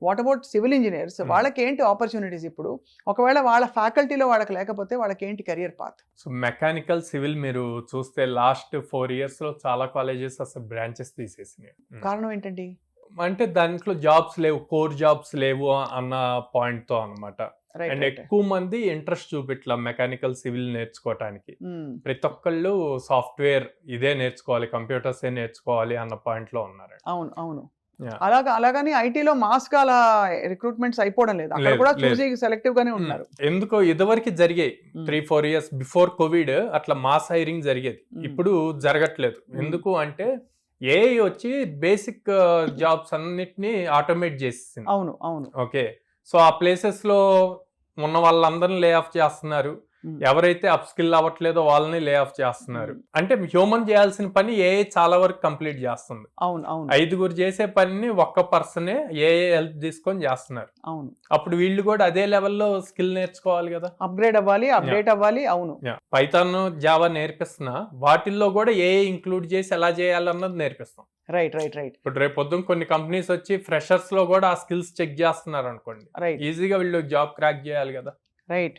What about civil engineers? వాళ్ళకి ఏంటి opportunities ఇప్పుడు? ఒకవేళ వాళ్ళ ఫ్యాకల్టీలో వాళ్ళకి లేకపోతే వాళ్ళకి ఏంటి career path? So mechanical civil మీరు చూస్తే లాస్ట్ 4 years లో చాలా కాలేజెస్ అసలు బ్రాంచెస్ తీసేసినాయి. కారణం ఏంటండి? అంటే దాంట్లో జాబ్స్ లేవు, కోర్ జాబ్స్ లేవు అన్న పాయింట్ తో అన్నమాట. Right and right. ఎక్కువ మంది ఇంట్రెస్ట్ చూపెట్ల మెకానికల్ సివిల్ నేర్చుకోవటానికి. ప్రతి ఒక్కళ్ళు సాఫ్ట్వేర్ ఇదే నేర్చుకోవాలి, కంప్యూటర్స్ ఏ నేర్చుకోవాలి అన్న పాయింట్ లో ఉన్నారు. అవును అవును. Yeah. అలాగని ఐటీలో మాస్ గా అలా రిక్రూట్మెంట్స్ అయిపోవడం లేదు. అక్కడ లేదు, కూడా లేదు. చూసి సెలెక్టివ్ గానే ఉన్నారు. ఎందుకో ఇదివరకు జరిగాయి 3-4 years బిఫోర్ కోవిడ్ అట్లా మాస్ హైరింగ్ జరిగేది. ఇప్పుడు జరగట్లేదు. ఎందుకు అంటే ఏఐ వచ్చి బేసిక్ జాబ్స్ అన్నిటిని ఆటోమేట్ చేసేసింది. అవును అవును. ఓకే, సో ఆ ప్లేసెస్ లో ఉన్న వాళ్ళందరిని లే ఆఫ్ చేస్తున్నారు. ఎవరైతే అప్ స్కిల్ అవ్వట్లేదో వాళ్ళని లే ఆఫ్ చేస్తున్నారు. అంటే హ్యూమన్ చేయాల్సిన పని ఏఐ చాలా వరకు కంప్లీట్ చేస్తుంది. అవును అవును. 5 చేసే పనిని ఒక్క పర్సనే ఏఐ హెల్ప్ తీసుకొని చేస్తున్నారు. అవును. అప్పుడు వీళ్ళు కూడా అదే లెవెల్లో స్కిల్ నేర్చుకోవాలి కదా, అప్గ్రేడ్ అవ్వాలి, అప్డేట్ అవ్వాలి. అవును. పైథాన్ జావా నేర్పిస్తున్నా వాటిల్లో కూడా ఏఐ ఇంక్లూడ్ చేసి ఎలా చేయాలన్నది నేర్పిస్తాం. Right right right. ఇప్పుడు రేపు పొద్దున్న కొన్ని కంపెనీస్ వచ్చి ఫ్రెషర్స్ లో కూడా ఆ స్కిల్స్ చెక్ చేస్తున్నారు అనుకోండి, రైట్ ఈజీగా వీళ్ళు జాబ్ క్రాక్ చేయాలి కదా. రైట్.